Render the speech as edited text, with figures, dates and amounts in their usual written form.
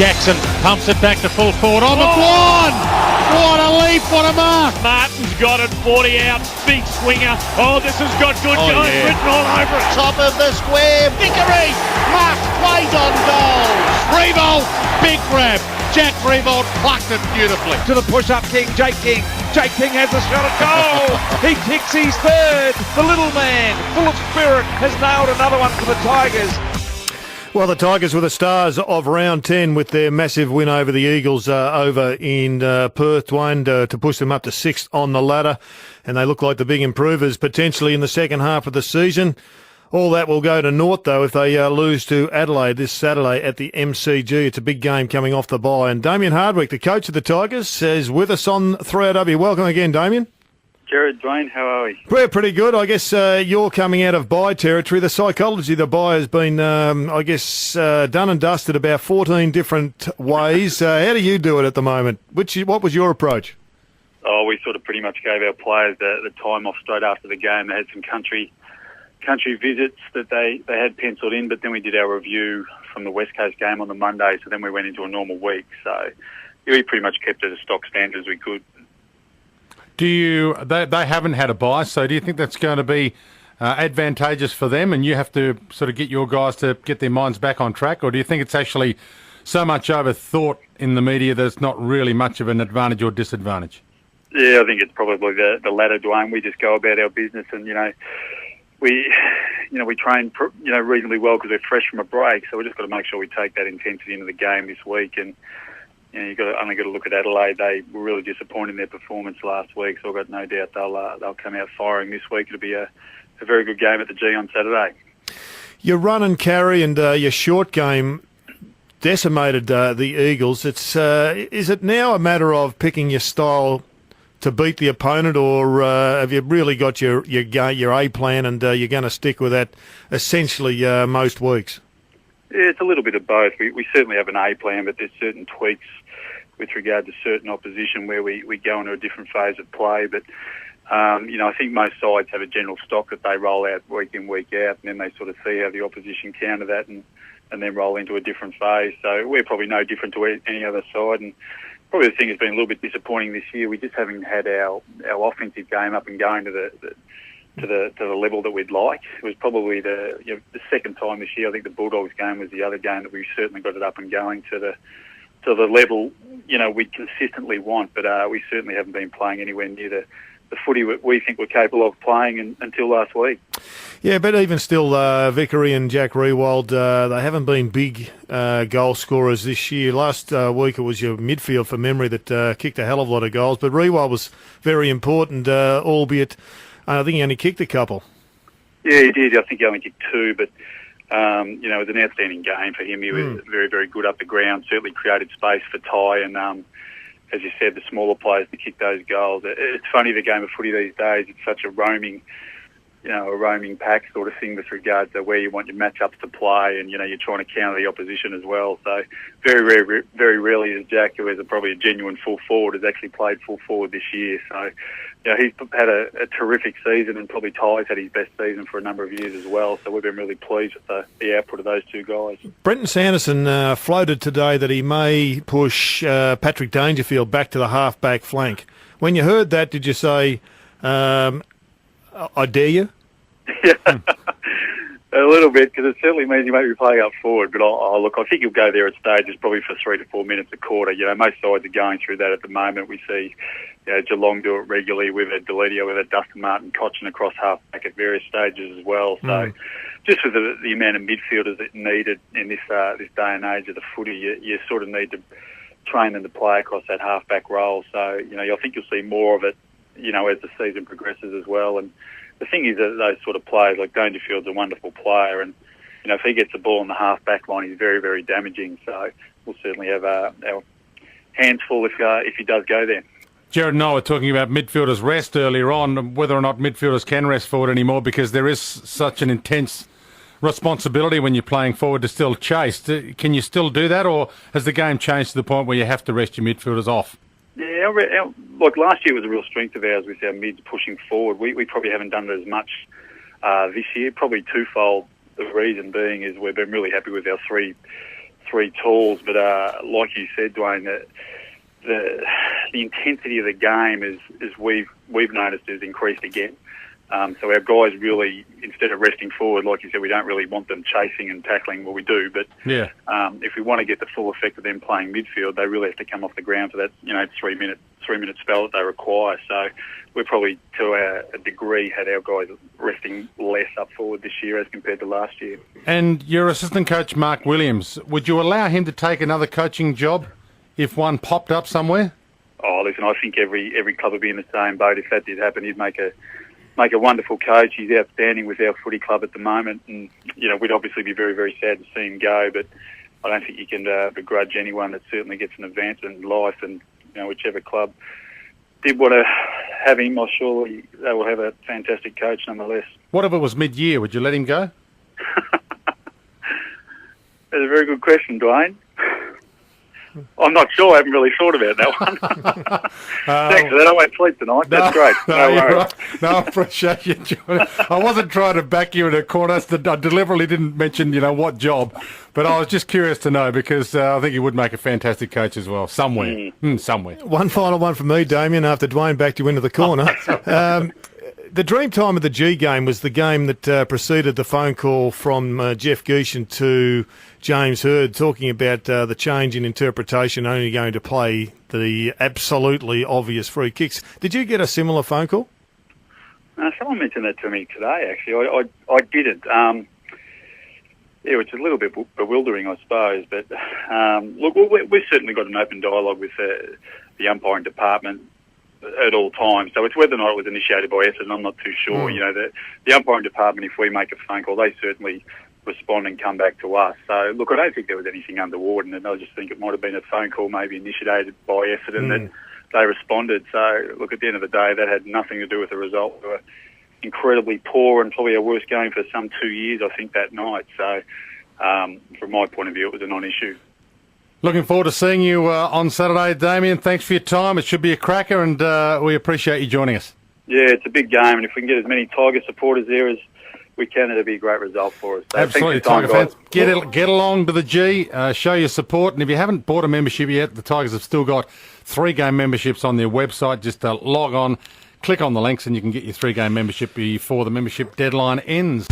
Jackson pumps it back to full forward on the blind. What a leap, what a mark. Martin's got it, 40 out, big swinger. Oh, this has got good guys written all over it. Top of the square, Vickery, marked played on goal. Revolt, big grab. Jack Revolt plucked it beautifully. To the push-up King, Jake King. Jake King has a shot at goal. He kicks his third. The little man, full of spirit, has nailed another one for the Tigers. Well, the Tigers were the stars of round 10 with their massive win over the Eagles over in Perth, Dwayne, to push them up to 6th on the ladder. And they look like the big improvers potentially in the second half of the season. All that will go to naught, though, if they lose to Adelaide this Saturday at the MCG. It's a big game coming off the bye. And Damien Hardwick, the coach of the Tigers, is with us on 3RW. Welcome again, Damien. Jared, Dwayne, how are we? We're pretty good. I guess you're coming out of bye territory. The psychology of the bye has been, done and dusted about 14 different ways. How do you do it at the moment? What was your approach? Oh, we sort of pretty much gave our players the time off straight after the game. They had some country visits that they had penciled in, but then we did our review from the West Coast game on the Monday, so then we went into a normal week. So we pretty much kept it as stock standard as we could. They haven't had a bye, so do you think that's going to be advantageous for them and you have to sort of get your guys to get their minds back on track, or do you think it's actually so much overthought in the media that it's not really much of an advantage or disadvantage? Yeah, I think it's probably the latter, Dwayne. We just go about our business and, we train, reasonably well because we're fresh from a break, so we've just got to make sure we take that intensity into the game this week. And you've only got to look at Adelaide. They were really disappointed in their performance last week, so I've got no doubt they'll come out firing this week. It'll be a very good game at the G on Saturday. Your run and carry and your short game decimated the Eagles. Is it now a matter of picking your style to beat the opponent, or have you really got your A plan and you're going to stick with that essentially most weeks? Yeah, it's a little bit of both. We certainly have an A plan, but there's certain tweaks with regard to certain opposition where we go into a different phase of play. But, I think most sides have a general stock that they roll out week in, week out, and then they sort of see how the opposition counter that and then roll into a different phase. So we're probably no different to any other side. And probably the thing that's been a little bit disappointing this year, we just haven't had our offensive game up and going to the level that we'd like. It was probably the second time this year. I think the Bulldogs game was the other game that we certainly got it up and going to the level we consistently want. But we certainly haven't been playing anywhere near the footy we think we're capable of playing until last week. Yeah, but even still, Vickery and Jack Rewald, they haven't been big goal scorers this year. Last week it was your midfield, from memory, that kicked a hell of a lot of goals. But Rewald was very important, albeit I think he only kicked a couple. Yeah, he did. I think he only kicked 2, but it was an outstanding game for him. He was very, very good up the ground, certainly created space for Ty, and as you said, the smaller players to kick those goals. It's funny, the game of footy these days, it's such a roaming pack sort of thing with regard to where you want your matchups to play, and, you're trying to counter the opposition as well. So very, very, very rarely is Jack, who is probably a genuine full forward, has actually played full forward this year. So, he's had a terrific season, and probably Ty's had his best season for a number of years as well. So we've been really pleased with the output of those two guys. Brenton Sanderson floated today that he may push Patrick Dangerfield back to the half-back flank. When you heard that, did you say, I dare you? Yeah, a little bit, because it certainly means you may be playing up forward. But look, I think he'll go there at stages, probably for 3 to 4 minutes a quarter. Most sides are going through that at the moment. We see Geelong do it regularly. We've had Deledio, we've had Dustin Martin, Cochin across half-back at various stages as well. So just with the amount of midfielders that needed in this day and age of the footy, you sort of need to train them to play across that half-back role. So, I think you'll see more of it, as the season progresses as well. And the thing is that those sort of players, like Dangerfield's a wonderful player, and if he gets the ball in the half-back line, he's very, very damaging. So we'll certainly have our hands full if he does go there. Jared and I were talking about midfielders' rest earlier on, whether or not midfielders can rest forward anymore, because there is such an intense responsibility when you're playing forward to still chase. Can you still do that, or has the game changed to the point where you have to rest your midfielders off? Yeah, like last year was a real strength of ours with our mids pushing forward. We probably haven't done it as much this year, probably twofold. The reason being is we've been really happy with our three three talls, but like you said, Dwayne, the intensity of the game is we've noticed has increased again. So our guys really, instead of resting forward, like you said, we don't really want them chasing and tackling. Well, we do, but if we want to get the full effect of them playing midfield, they really have to come off the ground for that 3 minute spell that they require. So we've probably, to a degree, had our guys resting less up forward this year as compared to last year. And your assistant coach, Mark Williams, would you allow him to take another coaching job if one popped up somewhere? Oh, listen, I think every club would be in the same boat. If that did happen, he'd make a wonderful coach. He's outstanding with our footy club at the moment, and we'd obviously be very, very sad to see him go. But I don't think you can begrudge anyone that certainly gets an advancement in life, and whichever club did want to have him, I'm sure they will have a fantastic coach nonetheless. What if it was mid-year? Would you let him go? That's a very good question, Dwayne. I'm not sure. I haven't really thought about that one. Thanks for that. I won't sleep tonight. That's great. No worries. Right. No, I appreciate you joining. I wasn't trying to back you in a corner. I deliberately didn't mention, what job. But I was just curious to know because I think you would make a fantastic coach as well. Somewhere. Somewhere. One final one from me, Damien, after Dwayne backed you into the corner. The dream time of the G game was the game that preceded the phone call from Jeff Geeshan to James Hird talking about the change in interpretation, only going to play the absolutely obvious free kicks. Did you get a similar phone call? Someone mentioned that to me today, actually. I didn't. It's a little bit bewildering, I suppose. But look, we've certainly got an open dialogue with the umpiring department at all times. So it's whether or not it was initiated by Essendon, I'm not too sure. The umpiring department, if we make a phone call, they certainly respond and come back to us. So, look, I don't think there was anything untoward, and I just think it might have been a phone call maybe initiated by Essendon that they responded. So, look, at the end of the day, that had nothing to do with the result. We were incredibly poor and probably our worst game for some 2 years, I think, that night. So, from my point of view, it was a non-issue. Looking forward to seeing you on Saturday, Damien. Thanks for your time. It should be a cracker, and we appreciate you joining us. Yeah, it's a big game, and if we can get as many Tiger supporters there as we can, it'll be a great result for us. So absolutely, Tiger fans. Get along to the G, show your support, and if you haven't bought a membership yet, the Tigers have still got 3-game memberships on their website. Just log on, click on the links, and you can get your 3-game membership before the membership deadline ends.